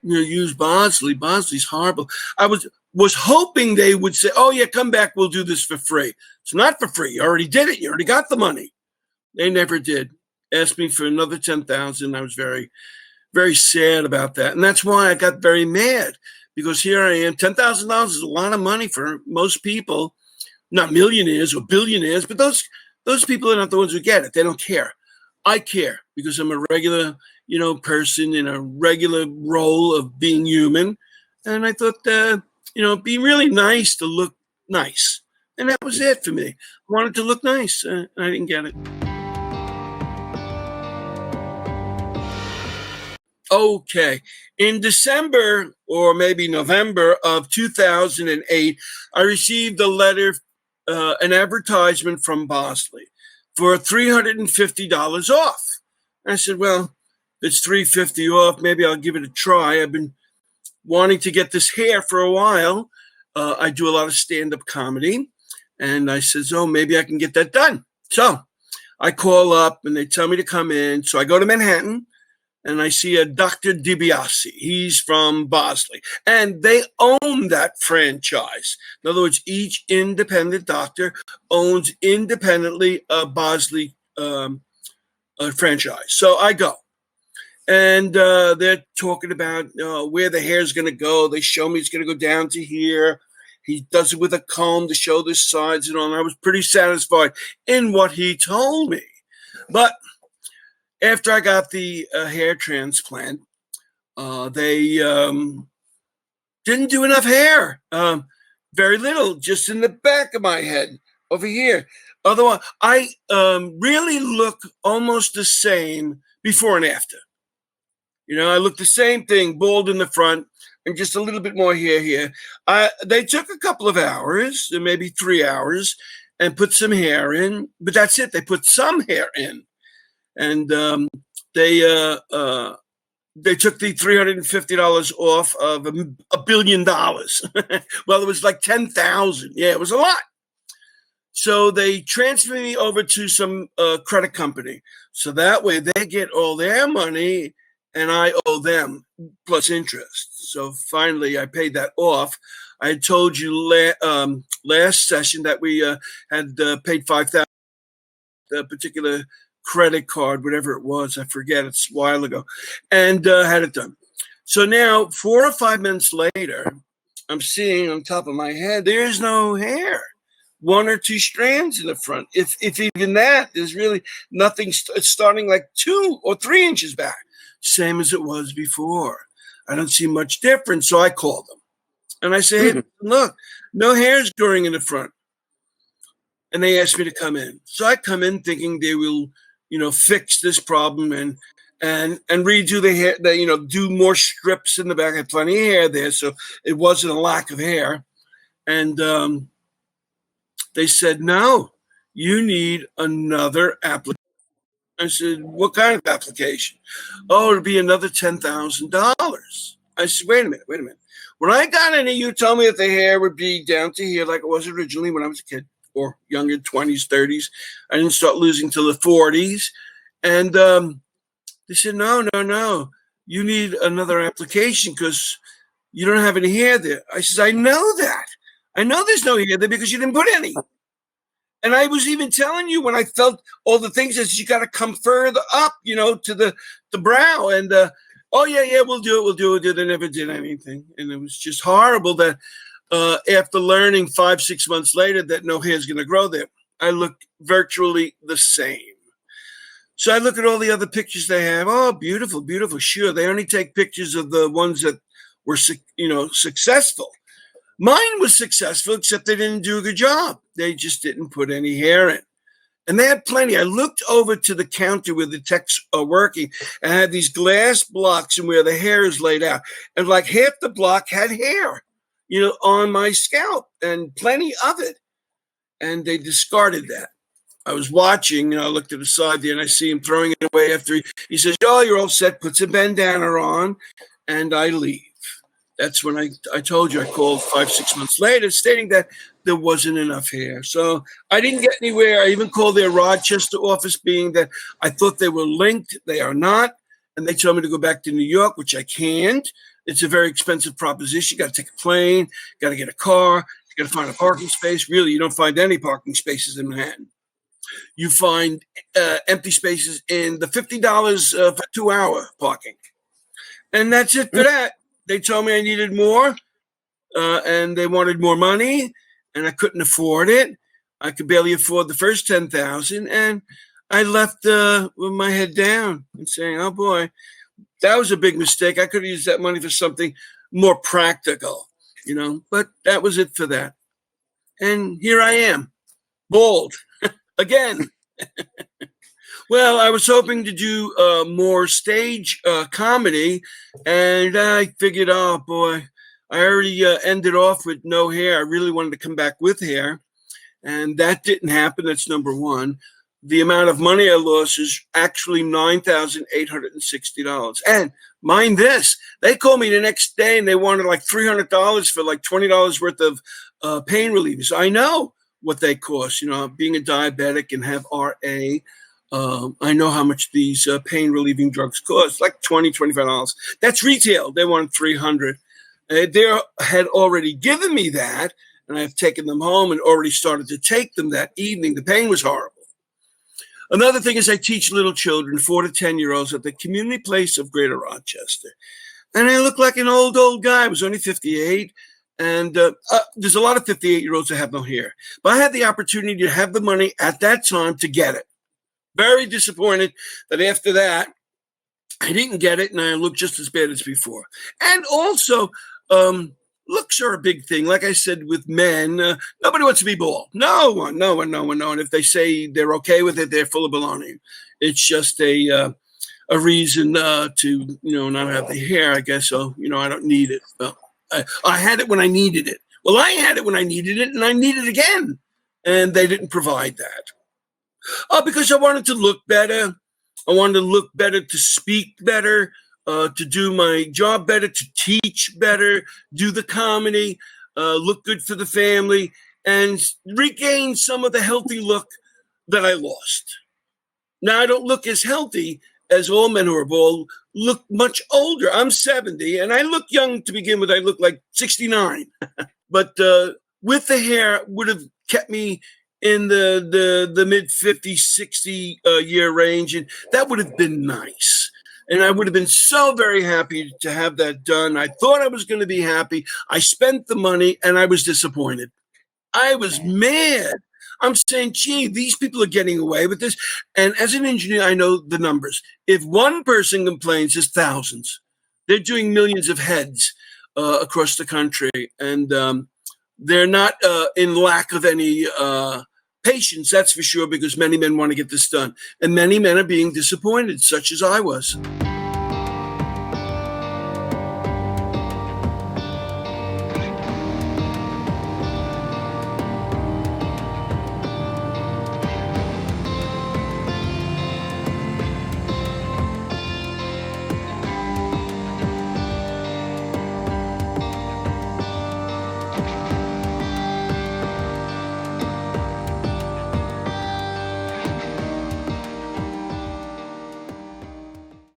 use Bosley. Bosley's horrible. I was hoping they would say, oh, yeah, come back. We'll do this for free. It's not for free. You already did it. You already got the money. They never did. Asked me for another $10,000. I was very, very sad about that. And that's why I got very mad, because here I am. $10,000 is a lot of money for most people, not millionaires or billionaires, but those people are not the ones who get it. They don't care. I care because I'm a regular, person in a regular role of being human. And I thought, it'd be really nice to look nice. And that was it for me. I wanted to look nice, and I didn't get it. Okay. In December or maybe November of 2008, I received a letter, an advertisement from Bosley for $350 off. I said, well, it's $350 off. Maybe I'll give it a try. I've been wanting to get this hair for a while. I do a lot of stand-up comedy. And I says, oh, maybe I can get that done. So I call up and they tell me to come in. So I go to Manhattan and I see a Dr. DiBiase. He's from Bosley. And they own that franchise. In other words, each independent doctor owns independently a Bosley franchise. So I go. And they're talking about where the hair is going to go. They show me it's going to go down to here. He does it with a comb to show the sides and all. And I was pretty satisfied in what he told me. But after I got the hair transplant, they didn't do enough hair. Very little, just in the back of my head over here. Otherwise, I really look almost the same before and after. I look the same thing, bald in the front, and just a little bit more hair here. They took a couple of hours, maybe 3 hours, and put some hair in. But that's it. They put some hair in. And they took the $350 off of $1 billion. Well, it was like 10,000. Yeah, it was a lot. So they transferred me over to some credit company. So that way they get all their money and I owe them plus interest. So finally I paid that off. I had told you last session that we had paid $5,000, the particular credit card, whatever it was, I forget, it's a while ago, and had it done. So now 4 or 5 minutes later, I'm seeing on top of my head, there's no hair. 1 or 2 strands in the front. If even that, there's really nothing. It's starting like 2 or 3 inches back. Same as it was before. I don't see much difference. So I called them. And I say, hey, look, no hair's growing in the front. And they asked me to come in. So I come in thinking they will, fix this problem and redo the hair, do more strips in the back. I had plenty of hair there, so it wasn't a lack of hair. And they said, no, you need another application. I said, what kind of application? Oh, it'll be another $10,000. I said, wait a minute. When I got in here, you told me that the hair would be down to here like it was originally when I was a kid, or younger, 20s, 30s. I didn't start losing till the 40s. And they said, no. You need another application because you don't have any hair there. I said, I know that. I know there's no hair there because you didn't put any. And I was even telling you when I felt all the things that you got to come further up, to the brow. And, oh, yeah, we'll do it. They never did anything. And it was just horrible that after learning 5-6 months later that no hair is going to grow there, I look virtually the same. So I look at all the other pictures they have. Oh, beautiful, beautiful. Sure, they only take pictures of the ones that were, successful. Mine was successful, except they didn't do a good job. They just didn't put any hair in. And they had plenty. I looked over to the counter where the techs are working and had these glass blocks and where the hair is laid out. And like half the block had hair, on my scalp and plenty of it. And they discarded that. I was watching, I looked to the side there and I see him throwing it away after he says, oh, you're all set, puts a bandana on, and I leave. That's when I told you I called 5-6 months later stating that there wasn't enough hair. So I didn't get anywhere. I even called their Rochester office being that I thought they were linked. They are not. And they told me to go back to New York, which I can't It's a very expensive proposition. You got to take a plane, got to get a car, you got to find a parking space. Really, you don't find any parking spaces in Manhattan. You find empty spaces in the $50 for 2-hour parking. And that's it for that. They told me I needed more, and they wanted more money, and I couldn't afford it. I could barely afford the first $10,000, and I left with my head down and saying, "Oh boy, that was a big mistake. I could have used that money for something more practical, you know." But that was it for that. And here I am, bald again. Well, I was hoping to do more stage comedy, and I figured, oh boy, I already ended off with no hair. I really wanted to come back with hair, and that didn't happen. That's number one. The amount of money I lost is actually $9,860. And mind this, they called me the next day and they wanted like $300 for like $20 worth of pain relievers. I know what they cost, you know, being a diabetic and have RA. I know how much these pain relieving drugs cost, like $20, $25. That's retail. They wanted $300. They had already given me that, and I've taken them home and already started to take them that evening. The pain was horrible. Another thing is I teach little children, 4 to 10-year-olds, at the community place of Greater Rochester. And I look like an old guy. I was only 58. And there's a lot of 58-year-olds that have no hair. But I had the opportunity to have the money at that time to get it. Very disappointed that after that, I didn't get it, and I looked just as bad as before. And also, looks are a big thing. Like I said, with men, nobody wants to be bald. No one. And if they say they're okay with it, they're full of baloney. It's just a reason to, you know, not have the hair, I guess. So, you know, I don't need it. Well, I had it when I needed it. Well, I had it when I needed it, and I need it again. And they didn't provide that. Because I wanted to look better. I wanted to look better, to speak better, to do my job better, to teach better, do the comedy, look good for the family, and regain some of the healthy look that I lost. Now, I don't look as healthy as all men who are bald, look much older. I'm 70, and I look young to begin with. I look like 69. But with the hair, would have kept me in the mid 50, 60 year range, and that would have been nice. And I would have been so very happy to have that done. I thought I was going to be happy. I spent the money, and I was disappointed. I was mad. I'm saying, gee, these people are getting away with this. And as an engineer, I know the numbers. If one person complains, it's thousands. They're doing millions of heads across the country, and they're not in lack of any patience, that's for sure, because many men want to get this done. And many men are being disappointed, such as I was.